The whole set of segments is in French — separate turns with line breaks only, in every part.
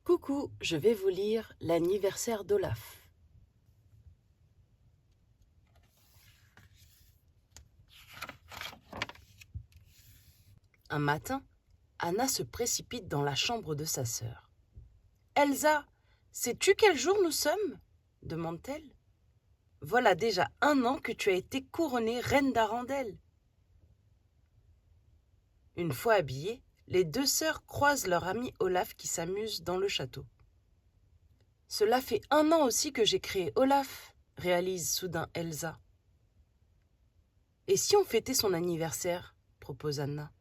Coucou, je vais vous lire l'anniversaire d'Olaf. Un matin, Anna se précipite dans la chambre de sa sœur. « Elsa, sais-tu quel jour nous sommes ?» demande-t-elle. « Voilà déjà 1 an que tu as été couronnée reine d'Arendelle. » Une fois habillées, les 2 sœurs croisent leur ami Olaf qui s'amuse dans le château. « Cela fait 1 an aussi que j'ai créé Olaf, » réalise soudain Elsa. « Et si on fêtait son anniversaire ?» propose Anna.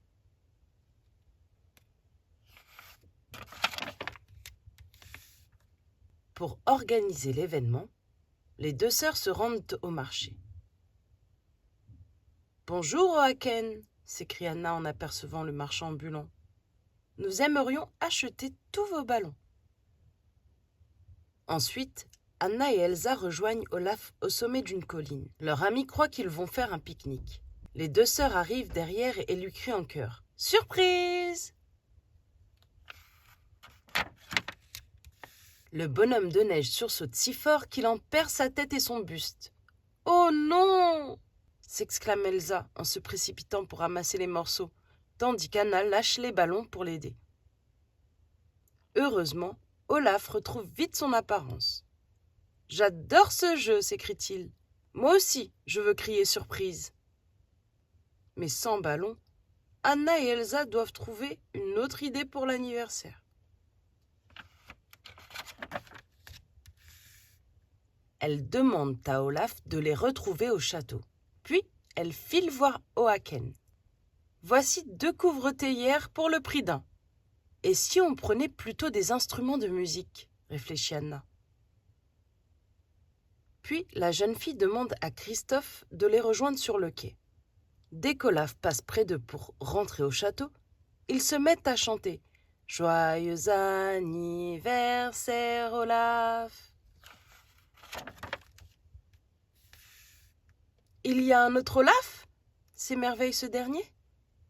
Pour organiser l'événement, les 2 sœurs se rendent au marché. « Bonjour, Oaken !» s'écrie Anna en apercevant le marchand ambulant. « Nous aimerions acheter tous vos ballons. » Ensuite, Anna et Elsa rejoignent Olaf au sommet d'une colline. Leur ami croit qu'ils vont faire un pique-nique. Les 2 sœurs arrivent derrière et lui crient en chœur « Surprise !» Le bonhomme de neige sursaute si fort qu'il en perd sa tête et son buste. « Oh non !» s'exclame Elsa en se précipitant pour ramasser les morceaux, tandis qu'Anna lâche les ballons pour l'aider. Heureusement, Olaf retrouve vite son apparence. « J'adore ce jeu !» s'écrie-t-il. « Moi aussi, je veux crier surprise !» Mais sans ballon, Anna et Elsa doivent trouver une autre idée pour l'anniversaire. Elles demandent à Olaf de les retrouver au château. Puis, elles filent voir Oaken. « Voici 2 couvre-théières pour le prix d'1. Et si on prenait plutôt des instruments de musique ?» réfléchit Anna. Puis, la jeune fille demande à Christophe de les rejoindre sur le quai. Dès qu'Olaf passe près d'eux pour rentrer au château, ils se mettent à chanter « Joyeux anniversaire, Olaf !» « Il y a un autre Olaf ?» s'émerveille ce dernier.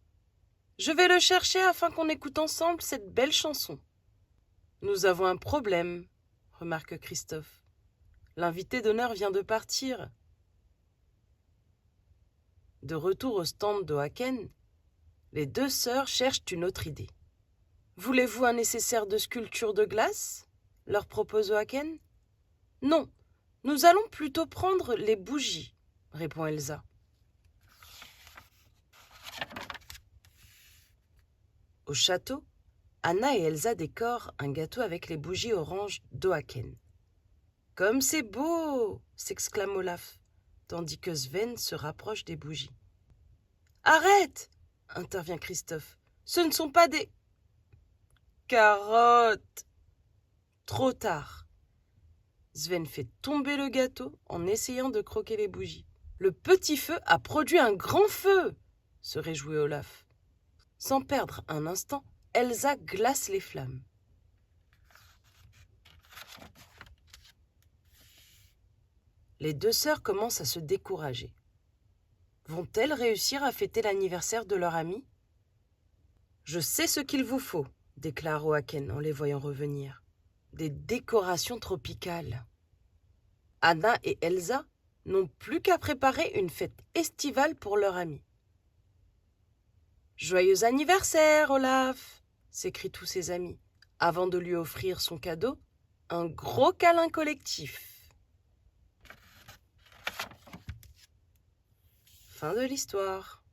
« Je vais le chercher afin qu'on écoute ensemble cette belle chanson. »« Nous avons un problème, » remarque Christophe. « L'invité d'honneur vient de partir. » De retour au stand d'Oaken, les 2 sœurs cherchent une autre idée. « Voulez-vous un nécessaire de sculpture de glace ?» leur propose Oaken. « Non, nous allons plutôt prendre les bougies, » répond Elsa. Au château, Anna et Elsa décorent un gâteau avec les bougies oranges d'Oaken. « Comme c'est beau !» s'exclame Olaf, tandis que Sven se rapproche des bougies. « Arrête !» intervient Christophe. « Ce ne sont pas des... carottes !» Trop tard. Sven fait tomber le gâteau en essayant de croquer les bougies. « Le petit feu a produit un grand feu !» se réjouit Olaf. Sans perdre un instant, Elsa glace les flammes. Les 2 sœurs commencent à se décourager. Vont-elles réussir à fêter l'anniversaire de leur amie ? « Je sais ce qu'il vous faut, » déclare Oaken en les voyant revenir. « Des décorations tropicales. » Anna et Elsa n'ont plus qu'à préparer une fête estivale pour leur amie. « Joyeux anniversaire, Olaf !» s'écrient tous ses amis, avant de lui offrir son cadeau, un gros câlin collectif. Fin de l'histoire.